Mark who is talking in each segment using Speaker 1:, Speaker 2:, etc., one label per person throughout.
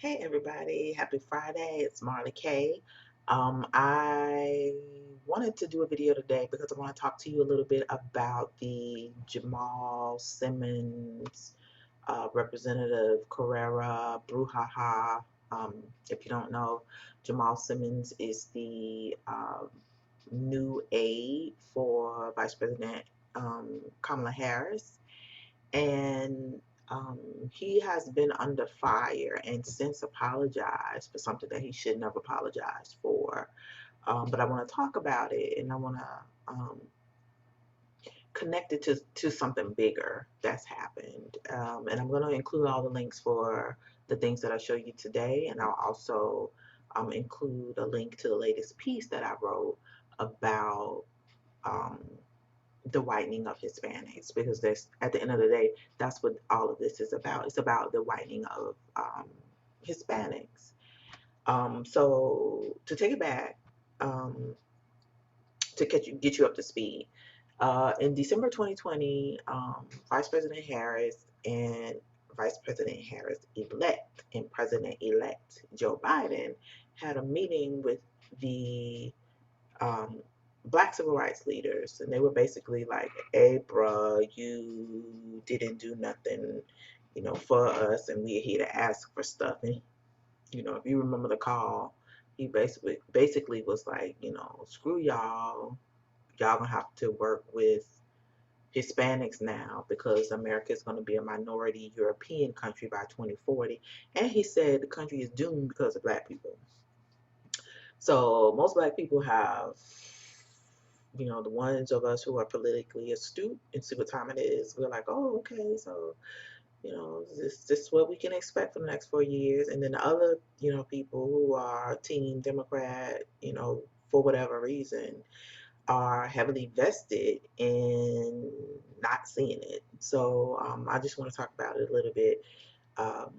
Speaker 1: Hey everybody, happy Friday. It's Marley K. I wanted to do a video today because I want to talk to you a little bit about the Jamal Simmons, Representative Carrera brouhaha. If you don't know, Jamal Simmons is the new aide for Vice President Kamala Harris, and um, he has been under fire and since apologized for something that he shouldn't have apologized for. But I want to talk about it, and I want to connect it to something bigger that's happened. And I'm going to include all the links for the things that I show you today, and I'll also include a link to the latest piece that I wrote about um, the whitening of Hispanics, because there's, at the end of the day, that's what all of this is about. It's about the whitening of Hispanics. So to take it back, um, to get you up to speed, in December 2020, Vice President Harris and Vice President Harris elect and President elect Joe Biden had a meeting with the um, black civil rights leaders, and they were basically like, "Hey, bruh, you didn't do nothing, for us, and we're here to ask for stuff." And if you remember the call, he basically was like, "Screw y'all. Y'all gonna have to work with Hispanics now because America is going to be a minority European country by 2040." And he said the country is doomed because of black people. So most black people have, the ones of us who are politically astute and see what time it is. We're like, oh, okay, so, this is what we can expect for the next 4 years. And then the other, people who are Team Democrat, for whatever reason, are heavily vested in not seeing it. So I just want to talk about it a little bit. Um,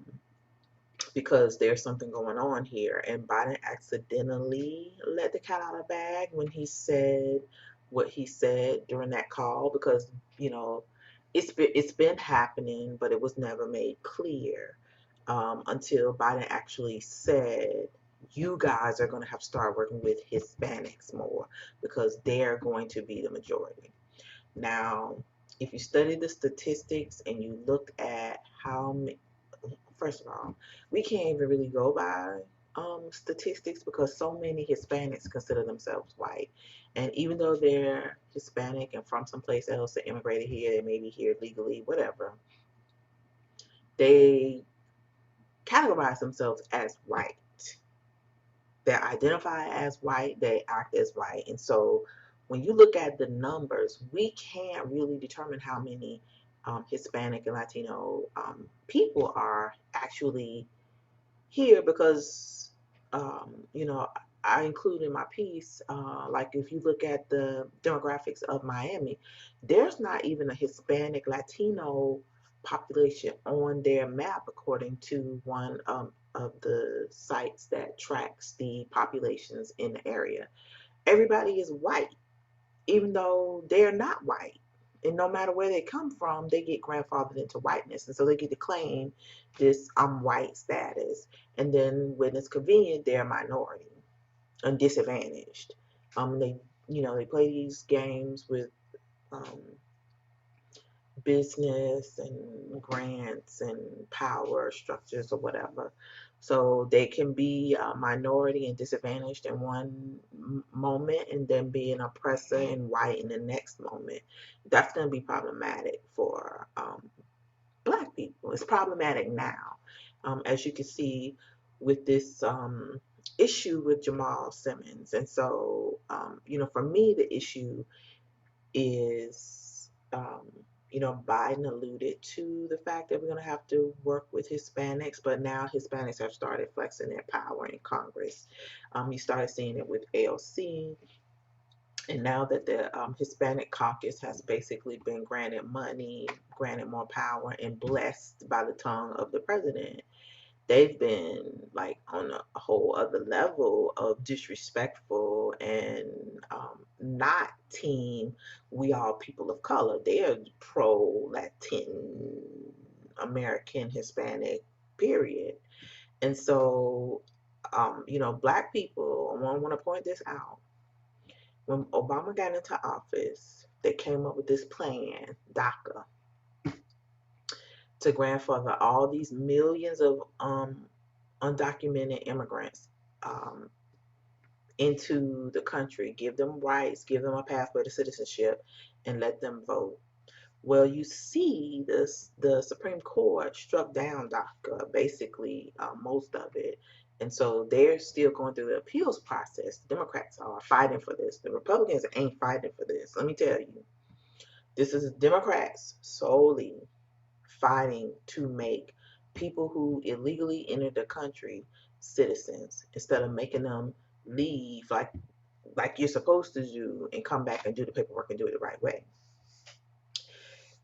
Speaker 1: because there's something going on here. And Biden accidentally let the cat out of the bag when he said what he said during that call, because it's been happening, but it was never made clear until Biden actually said, "You guys are going to have to start working with Hispanics more because they're going to be the majority." Now, if you study the statistics and you look at how many, first of all, we can't even really go by statistics because so many Hispanics consider themselves white. And even though they're Hispanic and from someplace else, they immigrated here, they may be here legally, whatever, they categorize themselves as white. They identify as white, they act as white. And so when you look at the numbers, we can't really determine how many Hispanic and Latino people are actually here because, I include in my piece, like if you look at the demographics of Miami, there's not even a Hispanic Latino population on their map, according to one of the sites that tracks the populations in the area. Everybody is white, even though they're not white. And no matter where they come from, they get grandfathered into whiteness. And so they get to claim this "I'm white" status. And then when it's convenient, they're a minority and disadvantaged. They play these games with um, business and grants and power structures or whatever. So they can be a minority and disadvantaged in one moment and then be an oppressor and white in the next moment. That's going to be problematic for black people. It's problematic now, as you can see with this issue with Jamal Simmons. And so, for me, the issue is, Biden alluded to the fact that we're going to have to work with Hispanics, but now Hispanics have started flexing their power in Congress. You started seeing it with AOC, and now that the Hispanic Caucus has basically been granted money, granted more power, and blessed by the tongue of the president, they've been like on a whole other level of disrespectful and not team "we all people of color." They're pro Latin American Hispanic, period. And so, Black people, I want to point this out. When Obama got into office, they came up with this plan, DACA, to grandfather all these millions of undocumented immigrants um, into the country, give them rights, give them a pathway to citizenship, and let them vote. Well, you see, the Supreme Court struck down DACA, basically most of it, and so they're still going through the appeals process. Democrats are fighting for this. The Republicans ain't fighting for this. Let me tell you, this is Democrats solely fighting to make people who illegally entered the country citizens instead of making them leave like you're supposed to do and come back and do the paperwork and do it the right way.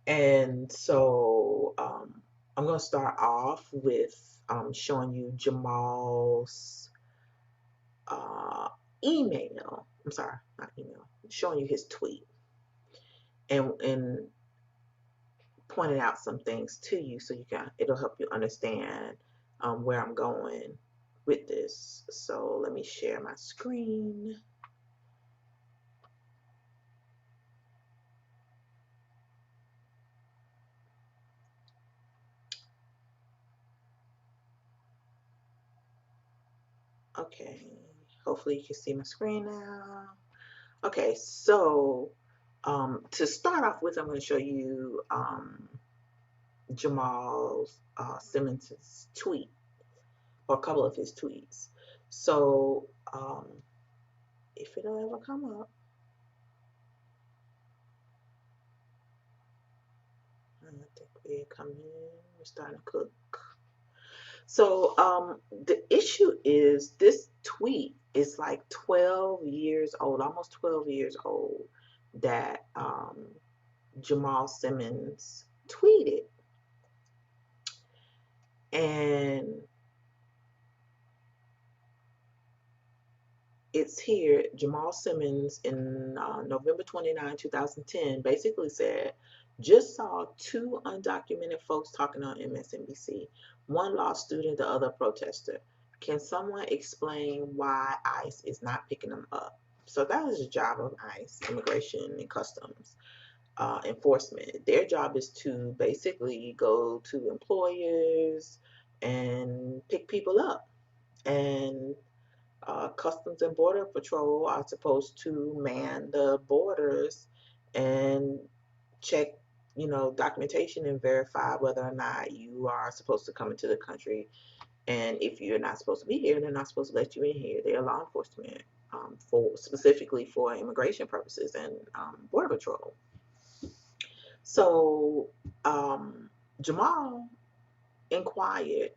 Speaker 1: And so I'm going to start off with showing you Jamal's email. I'm sorry, not email. Showing you his tweet and pointing out some things to you so it'll help you understand where I'm going with this. So let me share my screen. Okay, hopefully you can see my screen now. Okay, so to start off with, I'm going to show you Jamal Simmons' tweet, or a couple of his tweets. So if it'll ever come up, I think we're coming in, we're starting to cook. So the issue is this tweet is like 12 years old, almost 12 years old, that Jamal Simmons tweeted. And it's here. Jamal Simmons in November 29, 2010, basically said, just saw two undocumented folks talking on MSNBC. One law student, the other protester. Can someone explain why ICE is not picking them up? So that is the job of ICE, Immigration and Customs Enforcement. Their job is to basically go to employers and pick people up. And Customs and Border Patrol are supposed to man the borders and check, documentation and verify whether or not you are supposed to come into the country. And if you're not supposed to be here, they're not supposed to let you in here. They're law enforcement for specifically for immigration purposes and Border Patrol. So Jamal inquired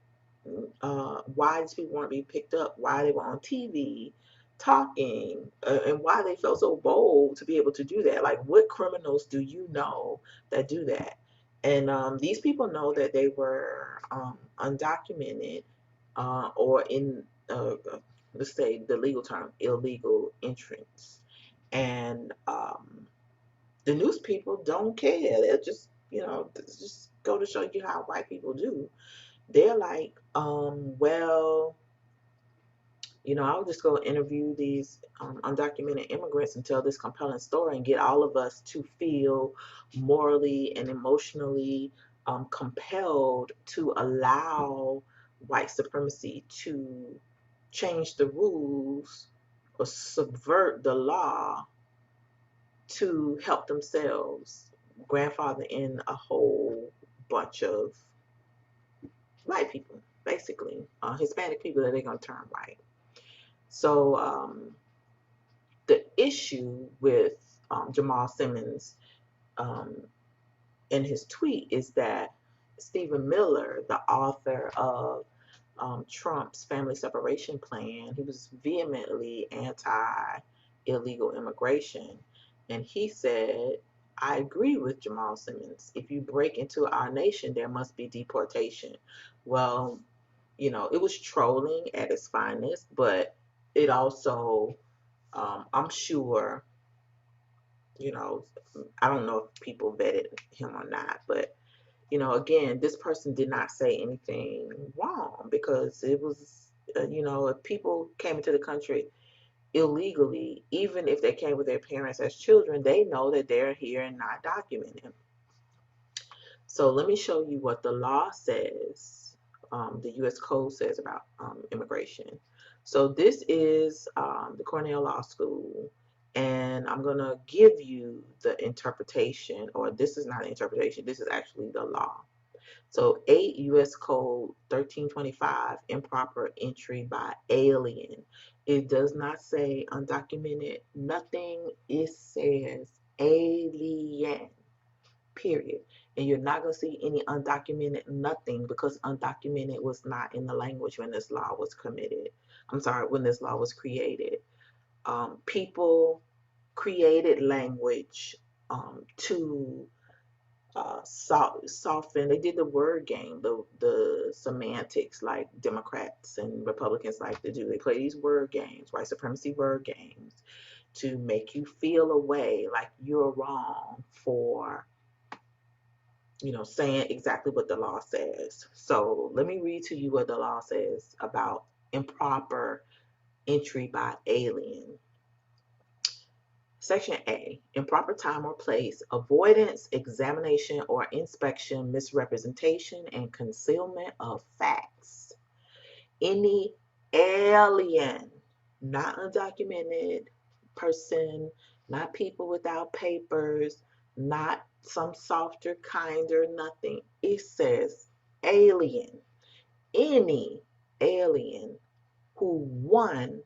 Speaker 1: why these people weren't being picked up, why they were on TV talking, and why they felt so bold to be able to do that. Like, what criminals do you know that do that? And these people know that they were undocumented or in, let's say the legal term, illegal entrants. And the news people don't care. They'll just go to show you how white people do. They're like, well, I'll just go interview these undocumented immigrants and tell this compelling story and get all of us to feel morally and emotionally compelled to allow white supremacy to change the rules or subvert the law to help themselves grandfather in a whole bunch of white people, basically, Hispanic people that they're going to turn white. So the issue with Jamal Simmons um, in his tweet is that Stephen Miller, the author of Trump's family separation plan, he was vehemently anti-illegal immigration. And he said, I agree with Jamal Simmons. If you break into our nation, there must be deportation. Well, it was trolling at its finest, but it also, I'm sure, I don't know if people vetted him or not, but You know, again, this person did not say anything wrong because it was, you know, if people came into the country illegally, even if they came with their parents as children, they know that they're here and not documented. So let me show you what the law says, the U.S. Code says about immigration. So this is the Cornell Law School, and I'm going to give you the interpretation, or this is not an interpretation, this is actually the law. So 8 U.S. Code 1325, improper entry by alien. It does not say undocumented, nothing. It says alien, period. And you're not going to see any undocumented nothing because undocumented was not in the language when this law was committed. I'm sorry, when this law was created. People created language to soften. They did the word game, the semantics, like Democrats and Republicans like to do. They play these word games, white supremacy word games, to make you feel a way like you're wrong for, you know, saying exactly what the law says. So let me read to you what the law says about improper entry by alien. Section A, improper time or place, avoidance, examination, or inspection, misrepresentation, and concealment of facts. Any alien, not undocumented person, not people without papers, not some softer, kinder, nothing. It says alien. Any alien who, one,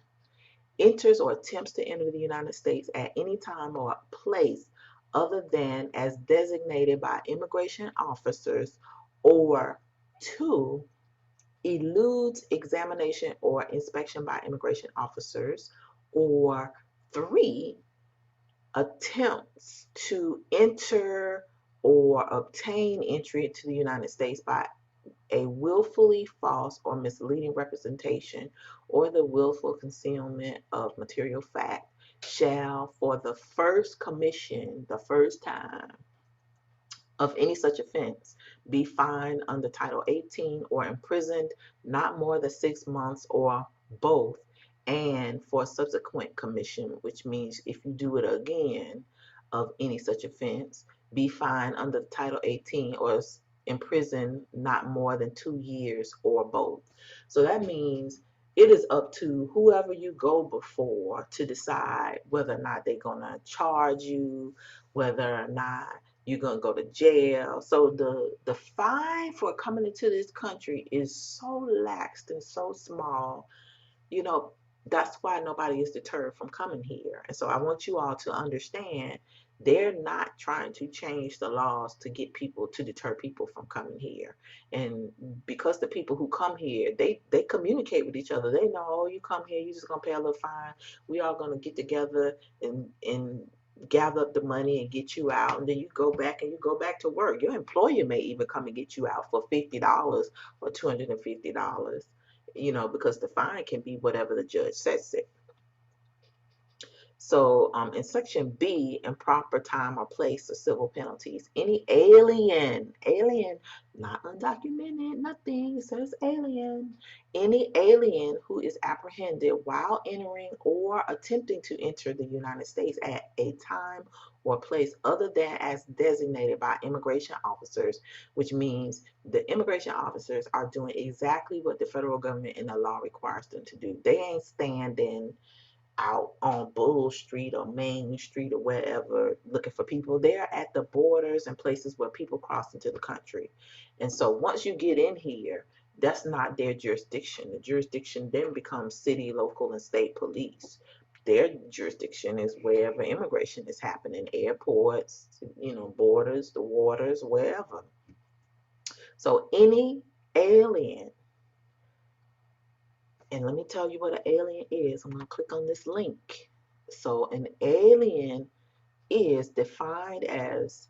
Speaker 1: enters or attempts to enter the United States at any time or place other than as designated by immigration officers, or two, eludes examination or inspection by immigration officers, or three, attempts to enter or obtain entry into the United States by a willfully false or misleading representation or the willful concealment of material fact shall, for the first commission, the first time of any such offense, be fined under Title 18 or imprisoned not more than 6 months or both, and for subsequent commission, which means if you do it again of any such offense, be fined under Title 18 or imprisoned not more than 2 years or both. So that means it is up to whoever you go before to decide whether or not they're going to charge you, whether or not you're going to go to jail. So the fine for coming into this country is so lax and so small. You know, that's why nobody is deterred from coming here. And so I want you all to understand they're not trying to change the laws to get people, to deter people from coming here. And because the people who come here, they communicate with each other. They know, oh, you come here, you're just gonna pay a little fine. We all gonna get together and gather up the money and get you out, and then you go back and you go back to work. Your employer may even come and get you out for $50 or $250, you know, because the fine can be whatever the judge sets it. So in Section B, improper time or place of civil penalties, any alien, not undocumented, nothing, it says alien, any alien who is apprehended while entering or attempting to enter the United States at a time or place other than as designated by immigration officers, which means the immigration officers are doing exactly what the federal government and the law requires them to do. They ain't standing out on Bull Street or Main Street or wherever looking for people. They're at the borders and places where people cross into the country. And so once you get in here, that's not their jurisdiction. The jurisdiction then becomes city, local, and state police. Their jurisdiction is wherever immigration is happening, airports, you know, borders, the waters, wherever. So any alien, and let me tell you what an alien is. I'm going to click on this link. So an alien is defined as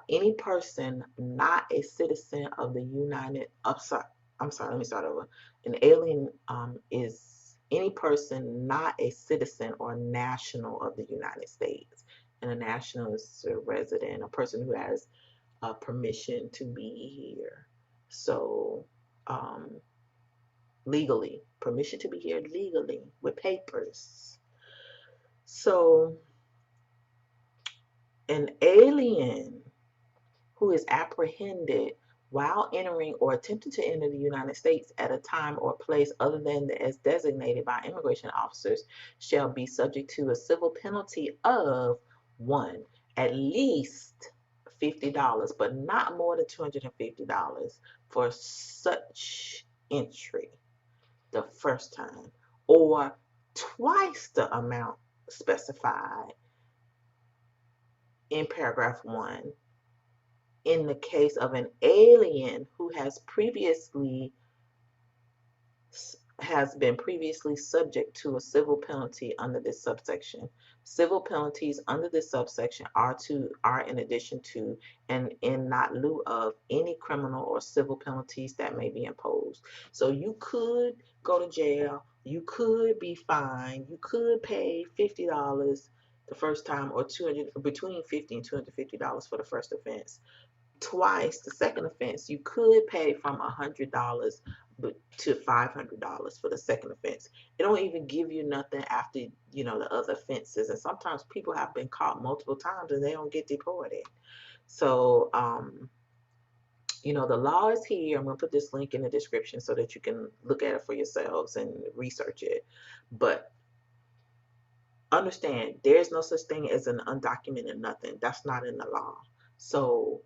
Speaker 1: any person not a citizen of the United. I'm sorry. Let me start over. An alien is any person not a citizen or national of the United States, and a national is a resident, a person who has permission to be here. So, legally, permission to be here legally with papers. So, an alien who is apprehended while entering or attempting to enter the United States at a time or place other than as designated by immigration officers shall be subject to a civil penalty of one, at least $50, but not more than $250 for such entry the first time, or twice the amount specified in paragraph 1 in the case of an alien who has been previously subject to a civil penalty under this subsection. Civil penalties under this subsection are in addition to and in not lieu of any criminal or civil penalties that may be imposed. So you could go to jail, you could be fined, you could pay $50 the first time, or between $50 and $250 for the first offense. Twice the second offense, you could pay from $100 to $500 for the second offense. It don't even give you nothing after the other offenses, and sometimes people have been caught multiple times and they don't get deported. So the law is here. I'm going to put this link in the description so that you can look at it for yourselves and research it. But understand, there's no such thing as an undocumented nothing. That's not in the law. So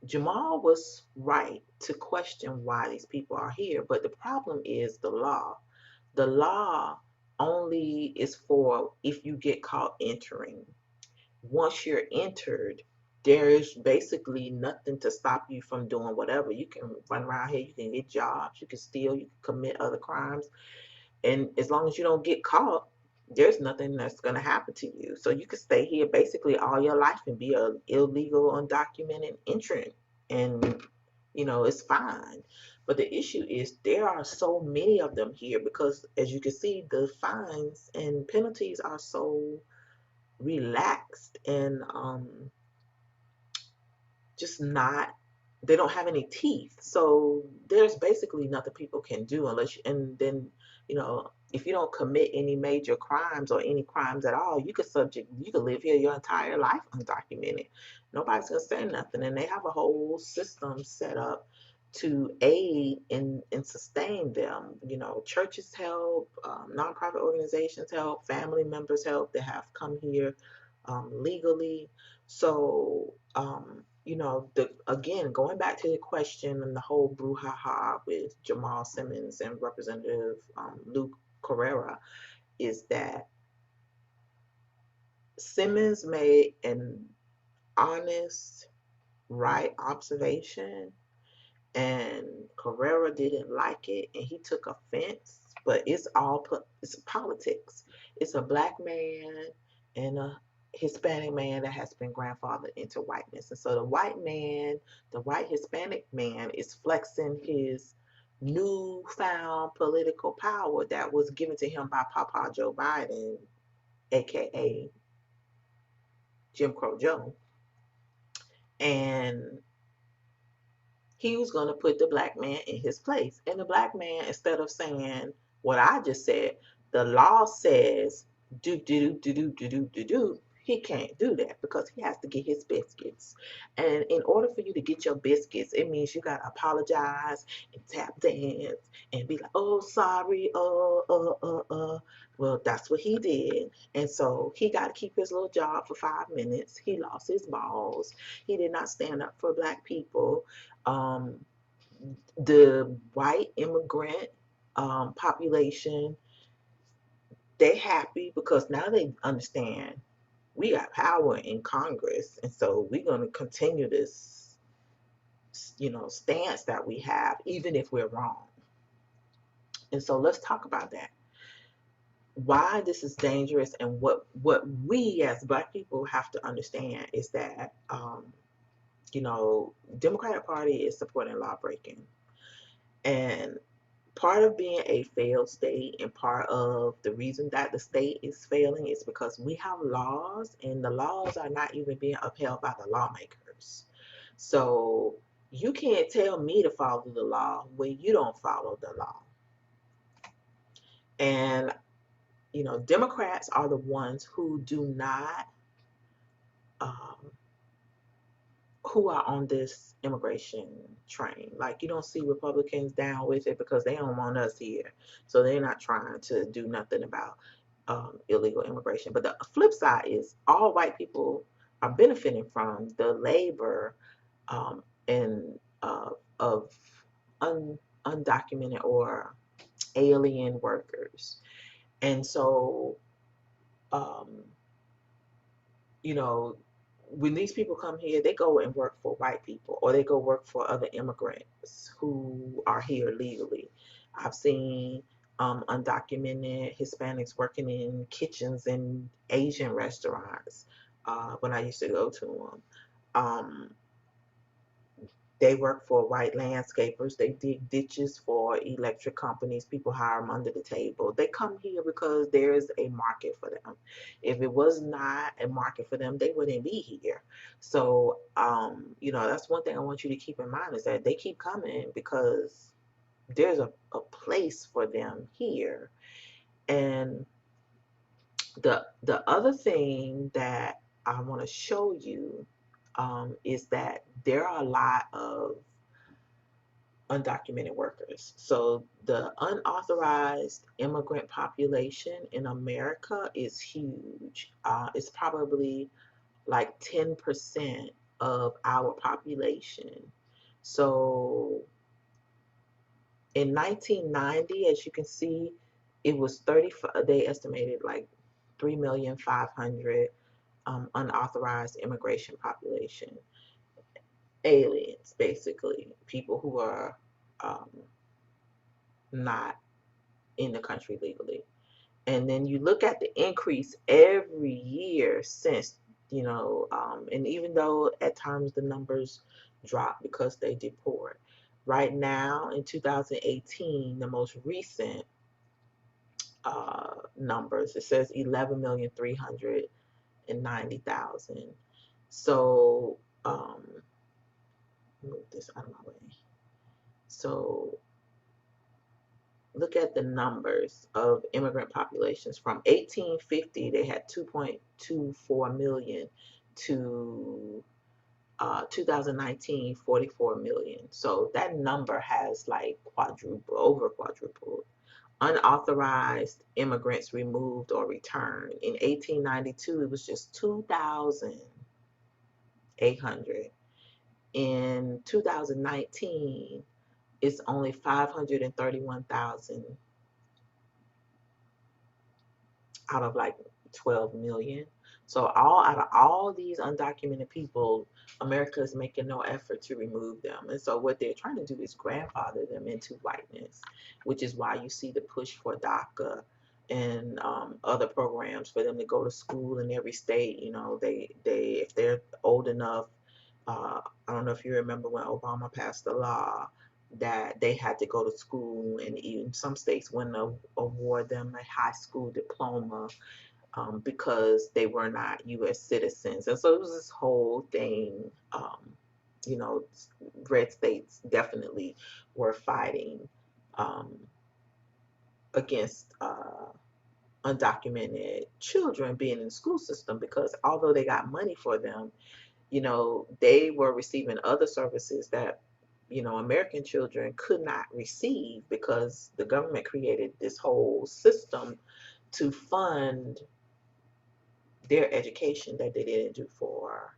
Speaker 1: Jamal was right to question why these people are here, but the problem is the law. The law only is for if you get caught entering. Once you're entered, there is basically nothing to stop you from doing whatever. You can run around here, you can get jobs, you can steal, you can commit other crimes, and as long as you don't get caught, there's nothing that's going to happen to you. So you could stay here basically all your life and be an illegal, undocumented entrant, and it's fine. But the issue is there are so many of them here because, as you can see, the fines and penalties are so relaxed and just not, they don't have any teeth. So there's basically nothing people can do unless and then if you don't commit any major crimes or any crimes at all, you could live here your entire life undocumented. Nobody's gonna say nothing, and they have a whole system set up to aid and sustain them. Churches help, nonprofit organizations help, family members help that have come here legally. So again, going back to the question and the whole brouhaha with Jamal Simmons and Representative Luke Carrera, is that Simmons made an honest, right observation, and Carrera didn't like it, and he took offense. But it's politics. It's a black man and a Hispanic man that has been grandfathered into whiteness, and so the white Hispanic man, is flexing his newfound political power that was given to him by Papa Joe Biden, aka Jim Crow Joe, and he was going to put the black man in his place. And the black man, instead of saying what I just said, the law says do do do do do do do do. He can't do that because he has to get his biscuits. And in order for you to get your biscuits, it means you got to apologize and tap dance and be like, oh, sorry, Well, that's what he did. And so he got to keep his little job for 5 minutes. He lost his balls. He did not stand up for black people. The white immigrant population, they happy because now they understand we got power in Congress, and so we're going to continue this stance that we have even if we're wrong. And so let's talk about that, why this is dangerous, and what we as black people have to understand is that Democratic Party is supporting law breaking. And part of being a failed state and part of the reason that the state is failing is because we have laws and the laws are not even being upheld by the lawmakers. So you can't tell me to follow the law when you don't follow the law. And, Democrats are the ones who do not, um, who are on this immigration train. Like, you don't see Republicans down with it because they don't want us here. So they're not trying to do nothing about illegal immigration. But the flip side is all white people are benefiting from the labor and of undocumented or alien workers. And so, um, you know, when these people come here, they go and work for white people or they go work for other immigrants who are here legally. I've seen undocumented Hispanics working in kitchens in Asian restaurants when I used to go to them. Um, They work for white landscapers. They dig ditches for electric companies. People hire them under the table. They come here because there's a market for them. If it was not a market for them, they wouldn't be here. So, that's one thing I want you to keep in mind is that they keep coming because there's a place for them here. And the other thing that I want to show you is that there are a lot of undocumented workers. So the unauthorized immigrant population in America is huge. It's probably like 10% of our population. So in 1990, as you can see, it was 35, they estimated like 3,500,000 unauthorized immigration population. Aliens, basically, people who are um, not in the country legally. And then you look at the increase every year since, and even though at times the numbers drop because they deport. Right now in 2018, the most recent numbers, it says 11,390,000. So, move this out of my way. So look at the numbers of immigrant populations. From 1850, they had 2.24 million to 2019, 44 million. So that number has like over quadrupled. Unauthorized immigrants removed or returned. In 1892, it was just 2,800. In 2019, it's only 531,000 out of like 12 million. So out of all these undocumented people, America is making no effort to remove them. And so what they're trying to do is grandfather them into whiteness, which is why you see the push for DACA and other programs for them to go to school in every state. They if they're old enough, I don't know if you remember when Obama passed the law that they had to go to school, and even some states wouldn't award them a high school diploma because they were not U.S. citizens. And so it was this whole thing. You know, red states definitely were fighting um, against undocumented children being in the school system because although they got money for them, they were receiving other services that, American children could not receive because the government created this whole system to fund their education that they didn't do for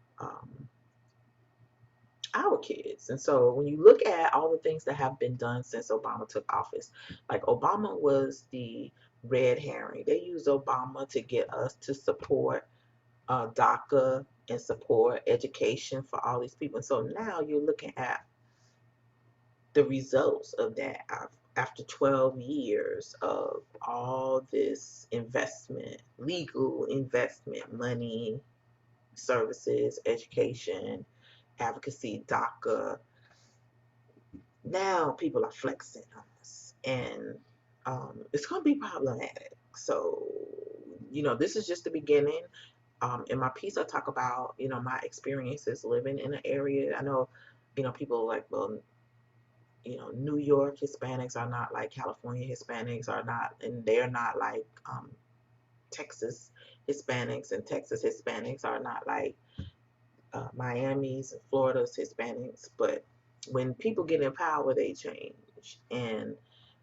Speaker 1: our kids. And so when you look at all the things that have been done since Obama took office, like Obama was the red herring. They used Obama to get us to support DACA and support education for all these people. And so now you're looking at the results of that after 12 years of all this investment, legal investment, money, services, education, advocacy, DACA. Now people are flexing on us, and it's going to be problematic. So, this is just the beginning. In my piece, I talk about, my experiences living in an area. I know, people are like, well, New York Hispanics are not like California Hispanics are not, and they're not like Texas Hispanics, and Texas Hispanics are not like Miami's and Florida's Hispanics. But when people get in power, they change. And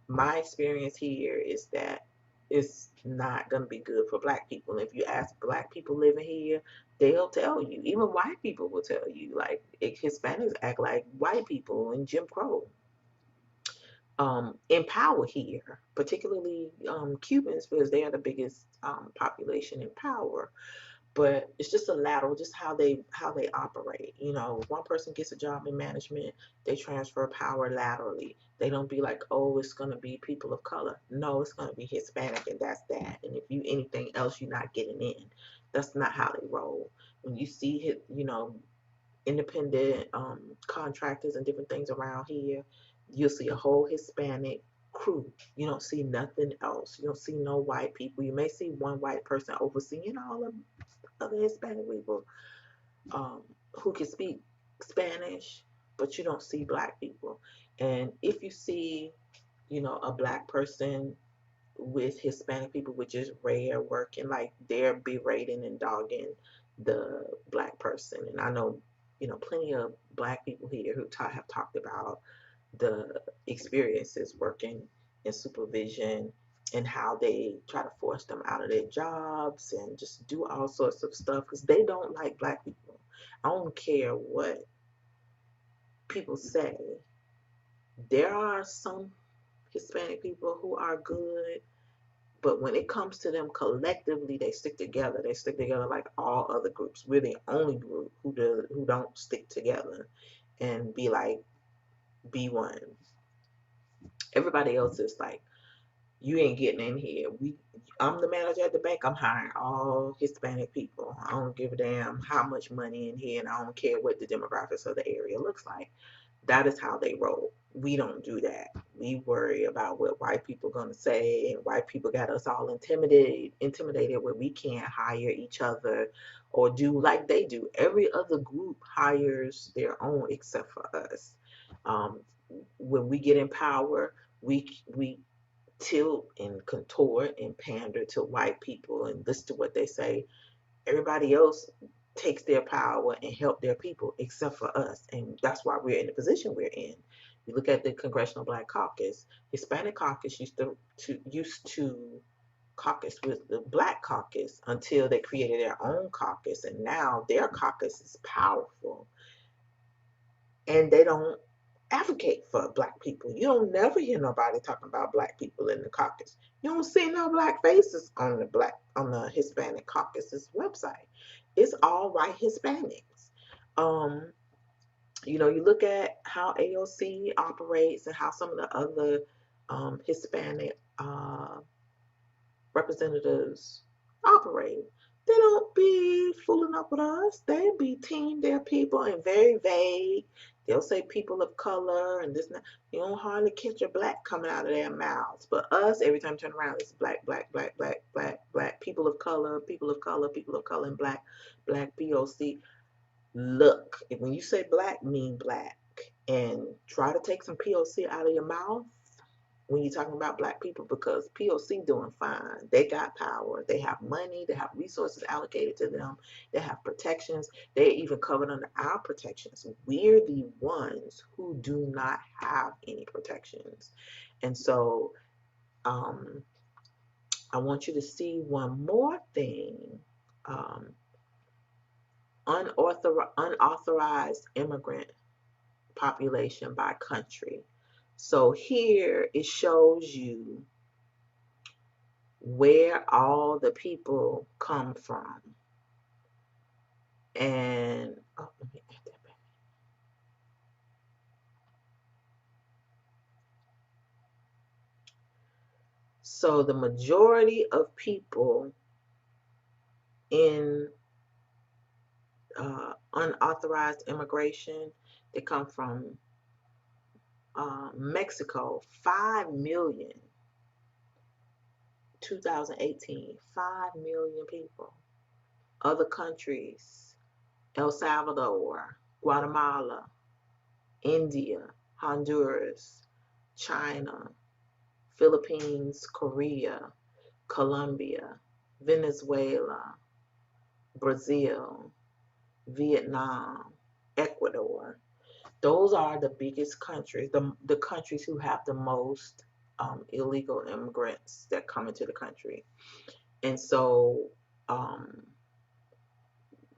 Speaker 1: my experience here is that it's not going to be good for black people. If you ask black people living here, they'll tell you. Even white people will tell you. Like, Hispanics act like white people in Jim Crow. In power here, particularly Cubans, because they are the biggest population in power. But it's just a lateral, just how they operate. One person gets a job in management, they transfer power laterally. They don't be like, oh, it's gonna be people of color. No, it's gonna be Hispanic, and that's that. And if you anything else, you're not getting in. That's not how they roll. When you see independent contractors and different things around here, you'll see a whole Hispanic crew. You don't see nothing else. You don't see no white people. You may see one white person overseeing all of other Hispanic people who can speak Spanish, but you don't see black people. And if you see, a black person with Hispanic people, which is rare, working, like, they're berating and dogging the black person. And I know, plenty of black people here who have talked about the experiences working in supervision and how they try to force them out of their jobs and just do all sorts of stuff because they don't like black people. I don't care what people say. There are some Hispanic people who are good, but when it comes to them collectively, they stick together. They stick together like all other groups. We're the only group who don't stick together and be like, be one. Everybody else is like, you ain't getting in here. I'm the manager at the bank. I'm hiring all Hispanic people. I don't give a damn how much money in here, and I don't care what the demographics of the area looks like. That is how they roll. We don't do that. We worry about what white people gonna say, and white people got us all intimidated where we can't hire each other or do like they do. Every other group hires their own except for us. Um, when we get in power, we tilt and contort and pander to white people and listen to what they say. Everybody else takes their power and help their people except for us. And that's why we're in the position we're in. You look at the Congressional Black Caucus. Hispanic Caucus used to caucus with the Black Caucus until they created their own caucus, and now their caucus is powerful, and they don't advocate for black people. You don't never hear nobody talking about black people in the caucus. You don't see no black faces on the Hispanic caucus's website. It's all white Hispanics. Um, you look at how AOC operates and how some of the other Hispanic representatives operate. They don't be fooling up with us. They be team their people and very vague. They'll say people of color and this and that. You don't hardly catch a black coming out of their mouths. But us, every time you turn around, it's black, black, black, black, black, black, people of color, people of color, people of color, and black, black POC. Look, when you say black, mean black. And try to take some POC out of your mouth when you're talking about black people, because POC doing fine. They got power. They have money. They have resources allocated to them. They have protections. They're even covered under our protections. We're the ones who do not have any protections. And so I want you to see one more thing. Unauthorized immigrant population by country. So here it shows you where all the people come from. And let me add that back. So the majority of people in unauthorized immigration, they come from Mexico, 5 million, 2018, 5 million people. Other countries: El Salvador, Guatemala, India, Honduras, China, Philippines, Korea, Colombia, Venezuela, Brazil, Vietnam, Ecuador. Those are the biggest countries, the countries who have the most illegal immigrants that come into the country. And so, um,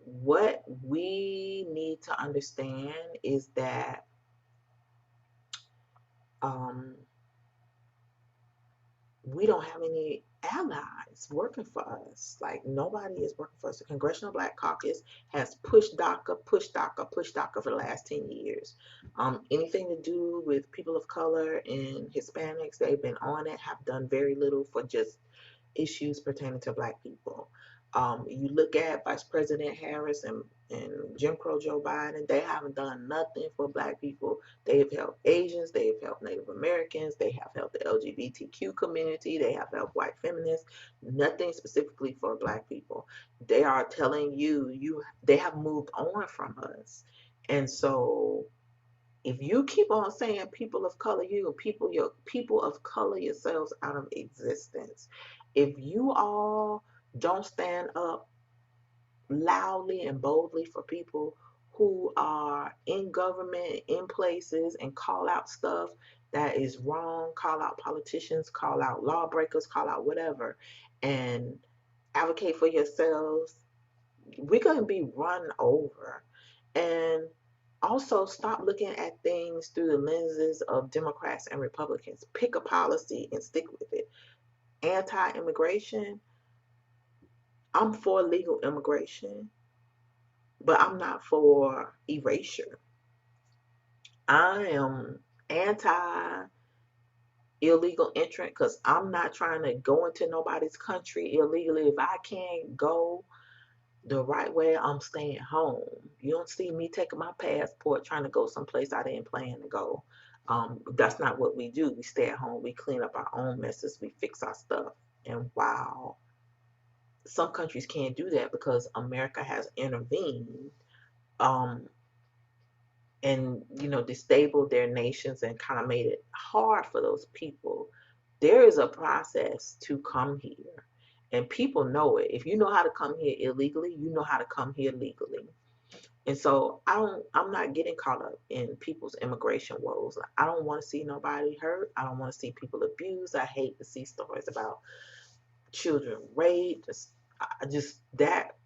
Speaker 1: what we need to understand is that um, we don't have any allies working for us. Like, nobody is working for us. The Congressional Black Caucus has pushed DACA, pushed DACA, pushed DACA for the last 10 years. Anything to do with people of color and Hispanics, they've been on it, have done very little for just issues pertaining to Black people. You look at Vice President Harris and Jim Crow Joe Biden, they haven't done nothing for Black people. They've helped Asians, they've helped Native Americans, they have helped the LGBTQ community, they have helped white feminists, nothing specifically for Black people. They are telling you, they have moved on from us. And so if you keep on saying people of color, your people of color yourselves out of existence. If you all don't stand up loudly and boldly for people who are in government, in places, and call out stuff that is wrong, call out politicians, call out lawbreakers, call out whatever, and advocate for yourselves, we're going to be run over. And also, stop looking at things through the lenses of Democrats and Republicans. Pick a policy and stick with it. Anti-immigration, I'm for legal immigration, but I'm not for erasure. I am anti illegal entrant because I'm not trying to go into nobody's country illegally. If I can't go the right way, I'm staying home. You don't see me taking my passport trying to go someplace I didn't plan to go. That's not what we do. We stay at home. We clean up our own messes. We fix our stuff. And while some countries can't do that because America has intervened, um, and disabled their nations and kind of made it hard for those people, there is a process to come here, and people know it. If you know how to come here illegally, you know how to come here legally. And so I'm not getting caught up in people's immigration woes. I don't want to see nobody hurt. I don't want to see people abused. I hate to see stories about children raped. I just that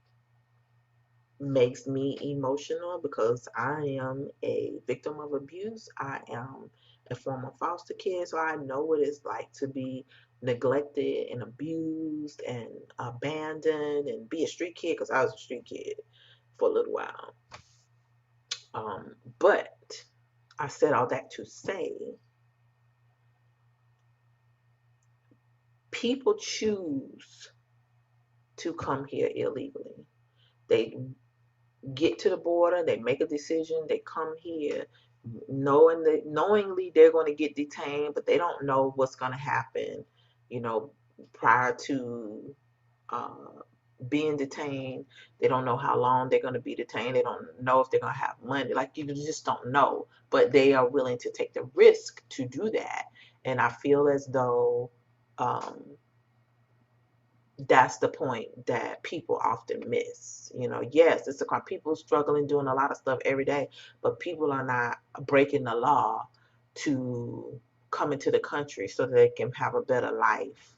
Speaker 1: makes me emotional because I am a victim of abuse. I am a former foster kid, so I know what it's like to be neglected and abused and abandoned and be a street kid, because I was a street kid for a little while. But I said all that to say people choose to come here illegally. They get to the border, they make a decision, they come here knowingly they're going to get detained, but they don't know what's going to happen, you know, prior to uh, being detained. They don't know how long they're going to be detained. They don't know if they're going to have money. Like, you just don't know, but they are willing to take the risk to do that. And I feel as though um, that's the point that people often miss. Yes, it's a crime. People struggling doing a lot of stuff every day, but people are not breaking the law to come into the country so that they can have a better life.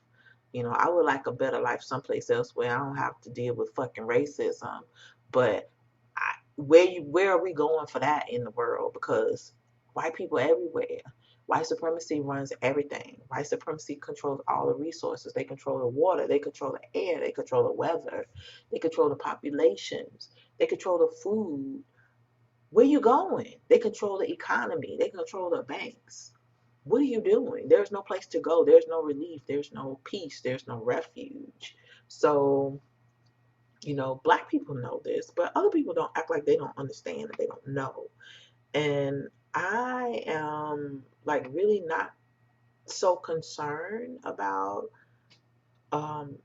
Speaker 1: I would like a better life someplace else where I don't have to deal with fucking racism. But where are we going for that in the world? Because white people everywhere. White supremacy runs everything. White supremacy controls all the resources. They control the water. They control the air. They control the weather. They control the populations. They control the food. Where you going? They control the economy. They control the banks. What are you doing? There's no place to go. There's no relief. There's no peace. There's no refuge. So, Black people know this, but other people don't act like they don't understand and they don't know. And I am like really not so concerned about um,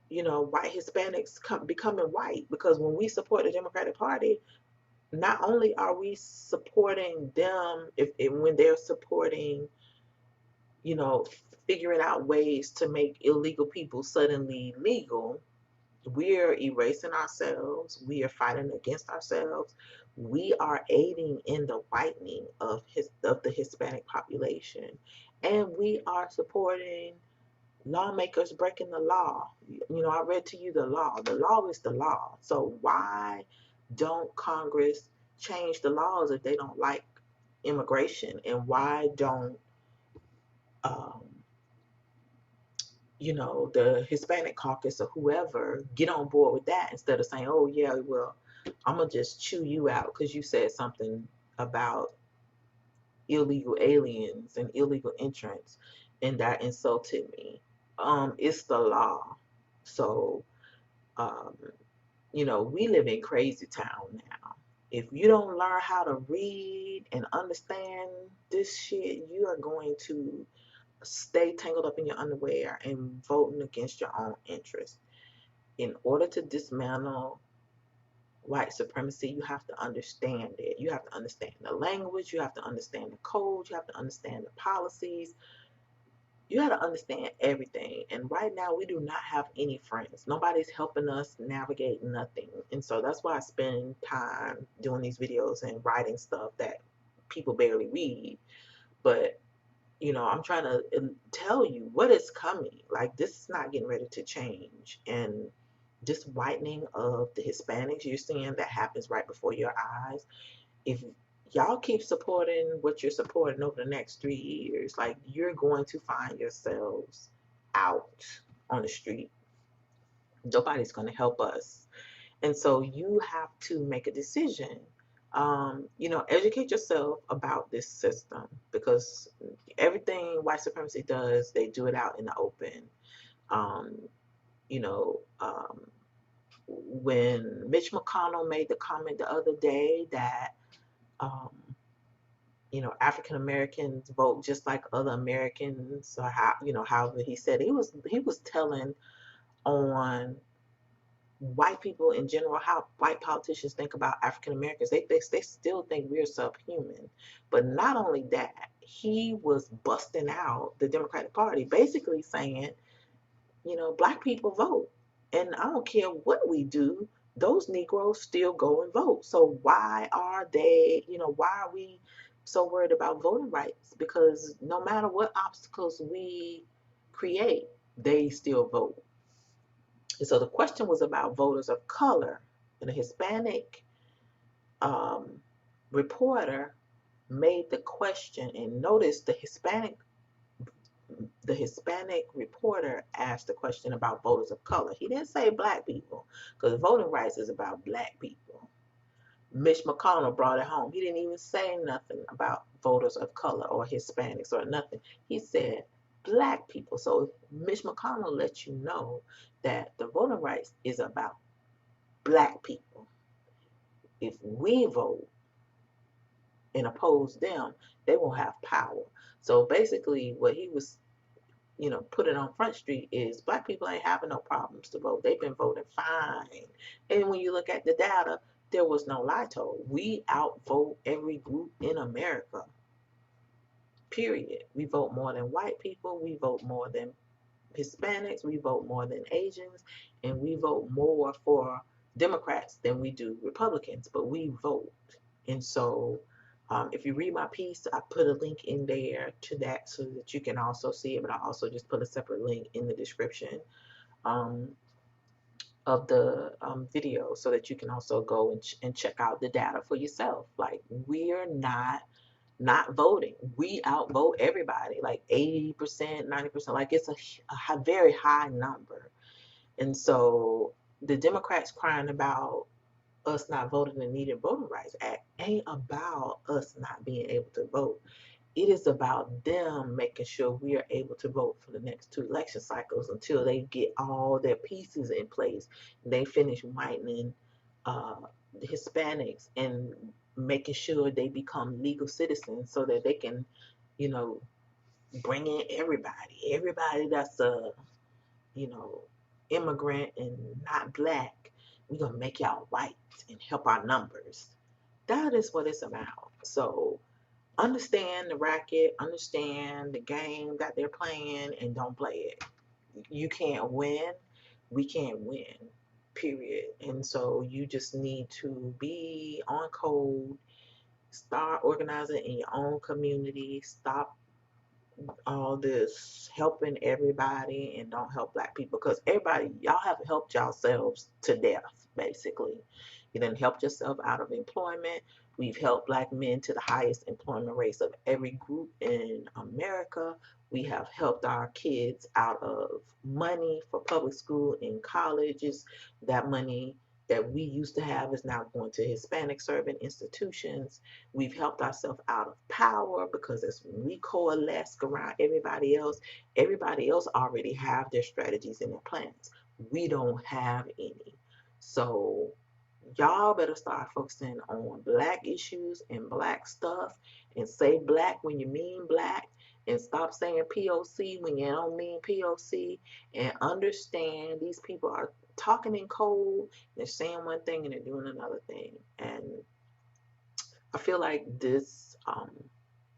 Speaker 1: white Hispanics becoming white, because when we support the Democratic Party, not only are we supporting them if when they're supporting, you know, figuring out ways to make illegal people suddenly legal, we're erasing ourselves, we are fighting against ourselves, we are aiding in the whitening of the Hispanic population, and we are supporting lawmakers breaking the law. I read to you the law. The law is the law. So why don't Congress change the laws if they don't like immigration? And why don't um, the Hispanic Caucus or whoever get on board with that, instead of saying, "Oh yeah, well, I'm gonna just chew you out because you said something about illegal aliens and illegal entrants, and that insulted me." It's the law. So, um, we live in crazy town now. If you don't learn how to read and understand this shit, you are going to stay tangled up in your underwear and voting against your own interests. In order to dismantle white supremacy, you have to understand it. You have to understand the language, you have to understand the code, you have to understand the policies, you got to understand everything. And right now, we do not have any friends. Nobody's helping us navigate nothing. And so that's why I spend time doing these videos and writing stuff that people barely read. But, I'm trying to tell you what is coming. Like, this is not getting ready to change. And this whitening of the Hispanics you're seeing that happens right before your eyes, if y'all keep supporting what you're supporting over the next 3 years, like, you're going to find yourselves out on the street. Nobody's going to help us. And so you have to make a decision. Educate yourself about this system, because everything white supremacy does, they do it out in the open. Um, you know, um, when Mitch McConnell made the comment the other day that um, African Americans vote just like other Americans, or however he said it. He was telling on white people in general how white politicians think about African Americans. They still think we're subhuman. But not only that, he was busting out the Democratic Party, basically saying, black people vote. And I don't care what we do, those Negroes still go and vote. So why are we so worried about voting rights? Because no matter what obstacles we create, they still vote. And so the question was about voters of color. And a Hispanic um, reporter made the question, and notice the Hispanic reporter asked a question about voters of color. He didn't say black people, because voting rights is about black people. Mitch McConnell brought it home. He didn't even say nothing about voters of color or Hispanics or nothing. He said black people. So Mitch McConnell lets you know that the voting rights is about black people. If we vote and oppose them, they won't have power. So basically, what he was put it on Front Street is black people ain't having no problems to vote. They've been voting fine. And when you look at the data, there was no lie told. We outvote every group in America, period. We vote more than white people. We vote more than Hispanics. We vote more than Asians. And we vote more for Democrats than we do Republicans. But we vote. And so if you read my piece, I put a link in there to that so that you can also see it, but I also just put a separate link in the description um, of the video so that you can also go and check out the data for yourself. Like, we're not voting. We outvote everybody, like 80%, 90%. Like, it's a very high number. And so the Democrats crying about us not voting the Needed Voting Rights Act ain't about us not being able to vote. It is about them making sure we are able to vote for the next 2 election cycles until they get all their pieces in place. They finish whitening uh, the Hispanics and making sure they become legal citizens so that they can, you know, bring in everybody that's you know, immigrant and not black, we're gonna make y'all white and help our numbers. That is what it's about. So understand the racket, understand the game that they're playing, and don't play it. You can't win, we can't win, period. And so you just need to be on code, start organizing in your own community, stop all this helping everybody and don't help black people, because everybody, y'all have helped yourselves to death, basically. You done helped yourself out of employment. We've helped black men to the highest employment rates of every group in America. We have helped our kids out of money for public school and colleges. That money that we used to have is now going to Hispanic serving institutions. We've helped ourselves out of power, because as we coalesce around everybody else already have their strategies and their plans. We don't have any. So y'all better start focusing on black issues and black stuff, and say black when you mean black, and stop saying POC when you don't mean POC, and understand these people are talking in code. They're saying one thing and they're doing another thing. And I feel like this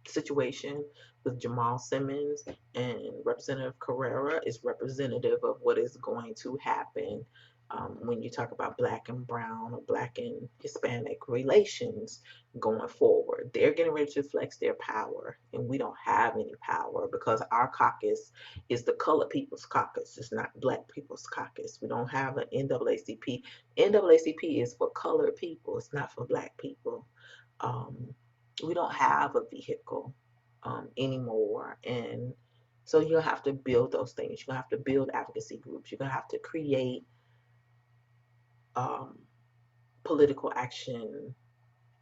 Speaker 1: situation with Jamal Simmons and Representative Carrera is representative of what is going to happen when you talk about black and brown or black and Hispanic relations going forward. They're getting ready to flex their power, and we don't have any power because our caucus is the colored people's caucus. It's not black people's caucus. We don't have an NAACP. NAACP is for colored people. It's not for black people. Um, we don't have a vehicle anymore. And so you'll have to build those things. You're going to have to build advocacy groups. You're going to have to create um, political action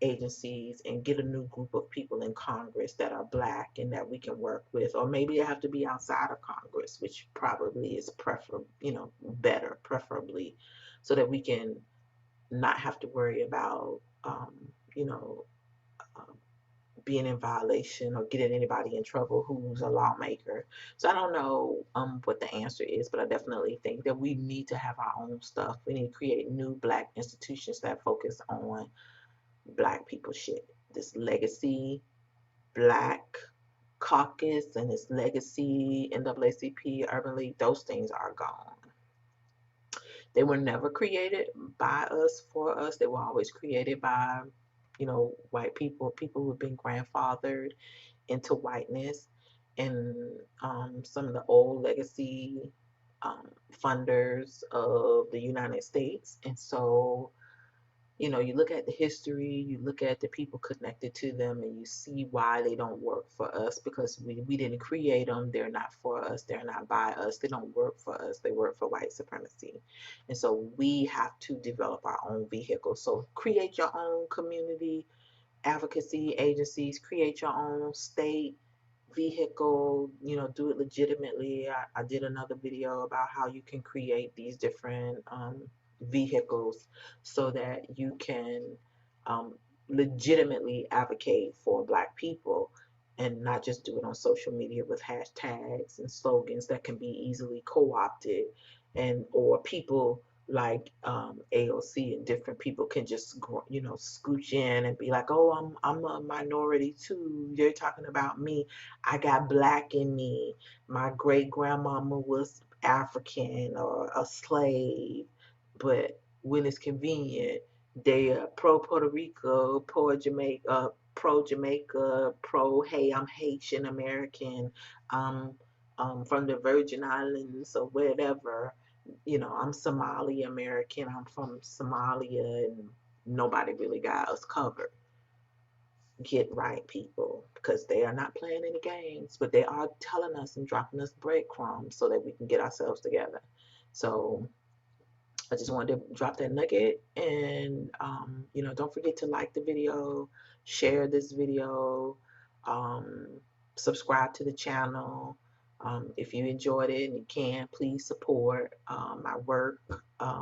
Speaker 1: agencies and get a new group of people in Congress that are black and that we can work with. Or maybe they have to be outside of Congress, which probably is better, preferably, so that we can not have to worry about, you know, um, being in violation or getting anybody in trouble who's a lawmaker. So I don't know what the answer is, but I definitely think that we need to have our own stuff. We need to create new black institutions that focus on black people shit. This legacy black caucus and this legacy NAACP, Urban League, those things are gone. They were never created by us, for us. They were always created by, white people, people who have been grandfathered into whiteness, and some of the old legacy funders of the United States. And so, you look at the history, you look at the people connected to them, and you see why they don't work for us, because we didn't create them. They're not for us. They're not by us. They don't work for us. They work for white supremacy. And so we have to develop our own vehicle. So create your own community advocacy agencies, create your own state vehicle, do it legitimately. I did another video about how you can create these different vehicles so that you can um, legitimately advocate for black people, and not just do it on social media with hashtags and slogans that can be easily co-opted, and or people like AOC and different people can just scooch in and be like, oh, I'm a minority too. You're talking about me. I got black in me. My great grandmama was African or a slave, but when it's convenient, they are pro Puerto Rico, pro Jamaica, pro hey, I'm Haitian American, um, from the Virgin Islands or whatever. I'm Somali American. I'm from Somalia, and nobody really got us covered. Get right, people, because they are not playing any games, but they are telling us and dropping us breadcrumbs so that we can get ourselves together. So I just wanted to drop that nugget, and don't forget to like the video, share this video, um, subscribe to the channel. If you enjoyed it and you can, please support my work,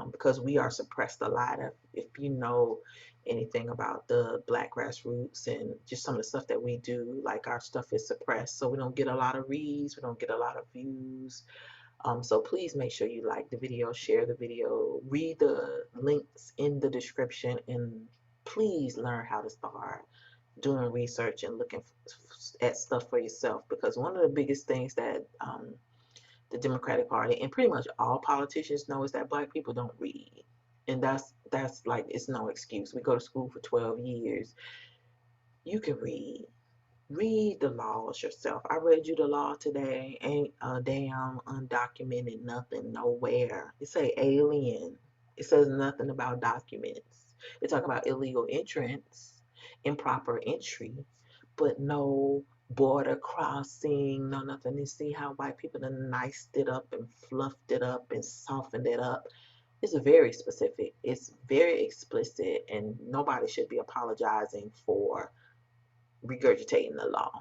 Speaker 1: because we are suppressed a lot. If you know anything about the black grassroots and just some of the stuff that we do, like, our stuff is suppressed, so we don't get a lot of reads, we don't get a lot of views. So please make sure you like the video, share the video, read the links in the description, and please learn how to start doing research and looking at stuff for yourself. Because one of the biggest things that the Democratic Party and pretty much all politicians know is that Black people don't read. And that's like, it's no excuse. We go to school for 12 years. You can read. Read the laws yourself. I read you the law today. Ain't a damn undocumented nothing nowhere. It say alien. It says nothing about documents. It talk about illegal entrance, improper entry, but no border crossing, no nothing. You see how white people done niced it up and fluffed it up and softened it up. It's very specific. It's very explicit, and nobody should be apologizing for regurgitating the law,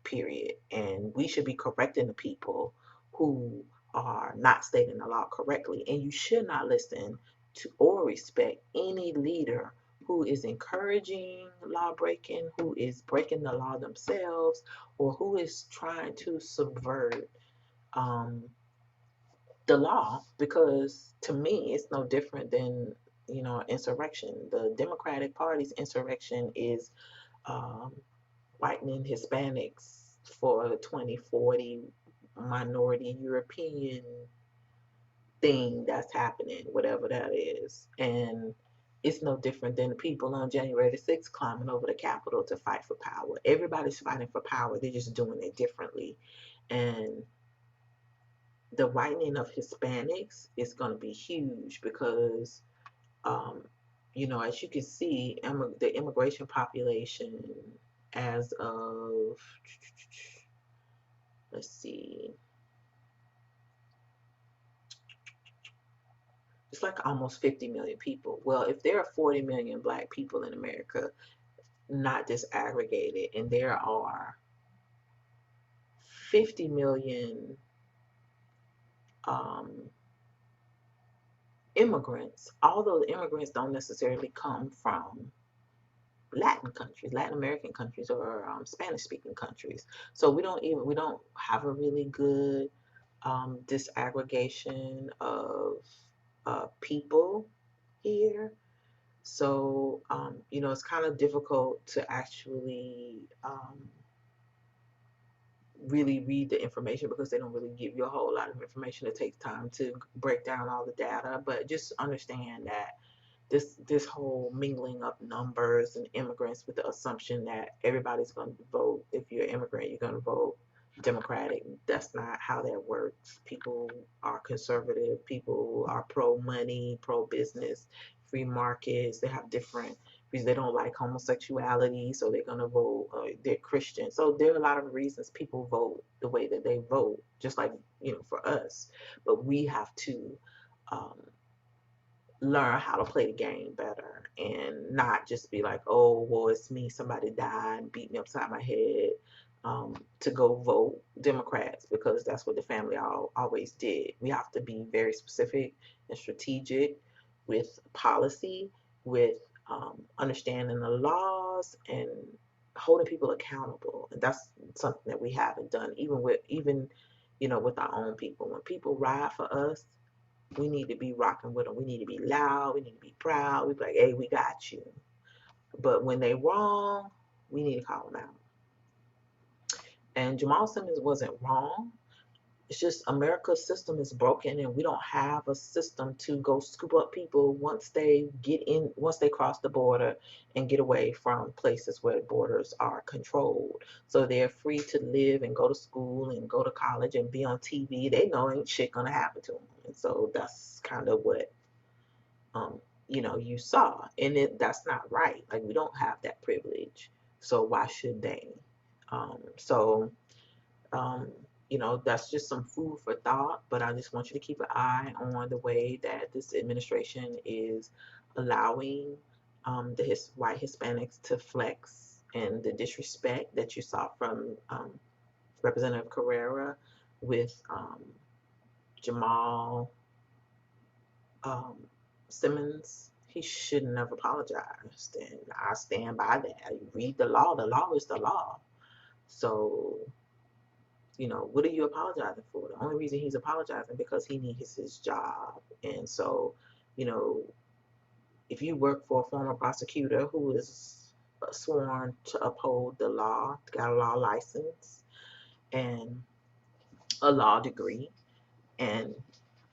Speaker 1: period. And we should be correcting the people who are not stating the law correctly. And you should not listen to or respect any leader who is encouraging law breaking, who is breaking the law themselves, or who is trying to subvert um, the law. Because to me, it's no different than, insurrection. The Democratic Party's insurrection is um, whitening Hispanics for the 2040 minority European thing that's happening, whatever that is. And it's no different than the people on January the 6th climbing over the Capitol to fight for power. Everybody's fighting for power. They're just doing it differently. And the whitening of Hispanics is going to be huge because, um, as you can see, the immigration population as of, let's see, it's like almost 50 million people. Well, if there are 40 million Black people in America, not disaggregated, and there are 50 million um, immigrants, although the immigrants don't necessarily come from Latin countries, Latin American countries, or Spanish speaking countries. So we don't have a really good disaggregation of people here. So, it's kind of difficult to actually really read the information because they don't really give you a whole lot of information. It takes time to break down all the data, but just understand that this whole mingling of numbers and immigrants with the assumption that everybody's going to vote. If you're an immigrant, you're going to vote Democratic. That's not how that works. People are conservative. People are pro money, pro business, free markets. They have different because they don't like homosexuality, so they're going to vote. They're Christian, so there are a lot of reasons people vote the way that they vote. Just like for us, but we have to um, learn how to play the game better and not just be like, oh, well, it's me, somebody died and beat me upside my head to go vote Democrats because that's what the family always did. We have to be very specific and strategic with policy, with understanding the laws and holding people accountable. And that's something that we haven't done, even with our own people. When people ride for us, we need to be rocking with them. We need to be loud. We need to be proud. We be like, hey, we got you. But when they wrong, we need to call them out. And Jamal Simmons wasn't wrong. It's just America's system is broken, and we don't have a system to go scoop up people once they cross the border and get away from places where borders are controlled. So they're free to live and go to school and go to college and be on TV. They know ain't shit gonna happen to them. And so that's kind of what you saw, and that's not right. Like, we don't have that privilege, so why should they? So um, that's just some food for thought, but I just want you to keep an eye on the way that this administration is allowing the white Hispanics to flex, and the disrespect that you saw from Representative Carrera with Jamal um, Simmons. He shouldn't have apologized, and I stand by that. You read the law is the law. So You know, what are you apologizing for? The only reason he's apologizing because he needs his job. And so, you know, if you work for a former prosecutor who is sworn to uphold the law, got a law license and a law degree, and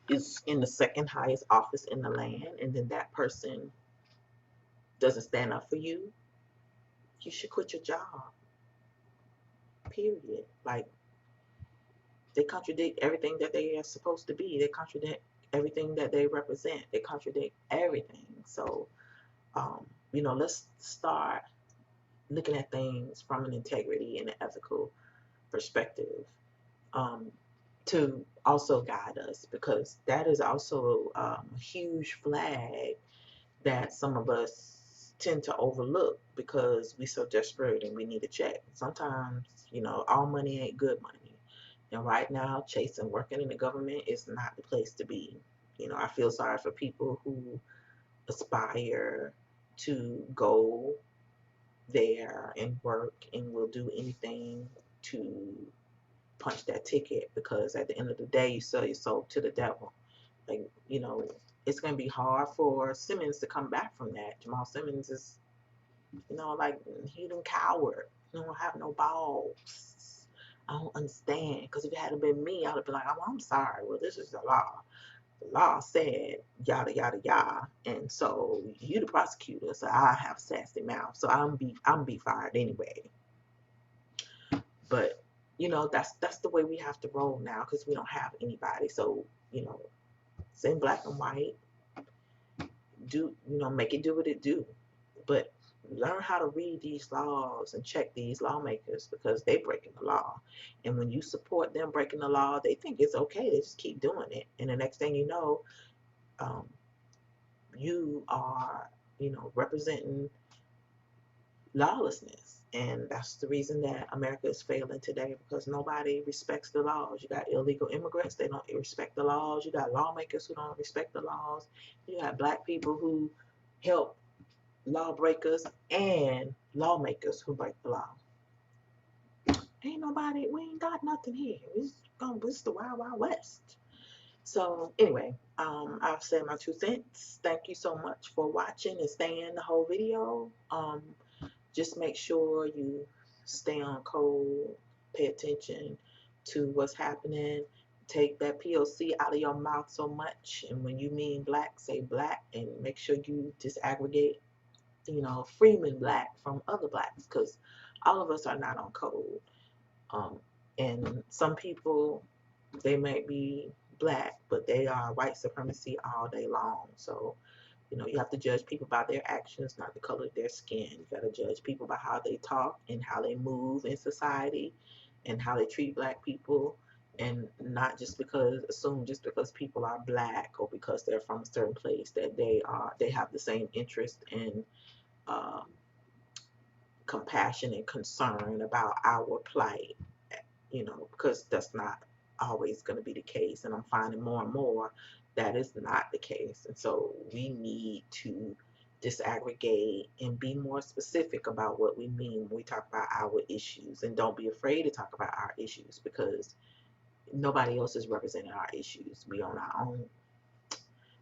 Speaker 1: is in the second highest office in the land, and then that person doesn't stand up for you, you should quit your job. Period. Like, they contradict everything that they are supposed to be. They contradict everything that they represent. They contradict everything. So, you know, let's start looking at things from an integrity and an ethical perspective, um, to also guide us, because that is also a huge flag that some of us tend to overlook because we so desperate and we need a check. Sometimes, you know, all money ain't good money. And right now, chasing working in the government is not the place to be. You know, I feel sorry for people who aspire to go there and work and will do anything to punch that ticket, because at the end of the day, you sell your soul to the devil. Like, you know, it's going to be hard for Simmons to come back from that. Jamal Simmons is, you know, like, he done coward. He don't have no balls. I don't understand. Because if it hadn't been me, I'd have been like, oh, I'm sorry. Well, this is the law. The law said yada yada yada, and so you the prosecutor, so I have sassy mouth, so I'm be fired anyway. But you know, that's the way we have to roll now, because we don't have anybody. So, you know, it's in black and white. Do, you know, make it do what it do, but learn how to read these laws and check these lawmakers, because they breaking the law. And when you support them breaking the law, they think it's okay. They just keep doing it, and the next thing you know, um, you are, you know, representing lawlessness. And that's the reason that America is failing today, because nobody respects the laws. You got illegal immigrants, they don't respect the laws. You got lawmakers who don't respect the laws. You got black people who help lawbreakers and lawmakers who break the law. Ain't nobody, we ain't got nothing here. It's the Wild Wild West. So anyway, I've said my 2 cents. Thank you so much for watching and staying the whole video. Just make sure you stay on code, pay attention to what's happening. Take that POC out of your mouth so much, and when you mean black, say black, and make sure you disaggregate, you know, Freeman black from other blacks, because all of us are not on code. Um, and some people, they might be black, but they are white supremacy all day long. So, you know, you have to judge people by their actions, not the color of their skin. You got to judge people by how they talk and how they move in society and how they treat black people, and not just assume just because people are black or because they're from a certain place that they have the same interest in um, compassion and concern about our plight, you know, because that's not always going to be the case. And I'm finding more and more that is not the case. And so we need to disaggregate and be more specific about what we mean when we talk about our issues. And don't be afraid to talk about our issues, because nobody else is representing our issues. We on our own.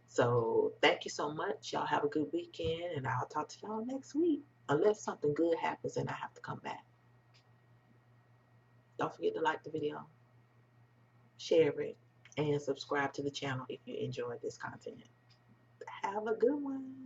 Speaker 1: So thank you so much. Y'all have a good weekend, and I'll talk to y'all next week. Unless something good happens and I have to come back. Don't forget to like the video, share it, and subscribe to the channel if you enjoyed this content. Have a good one.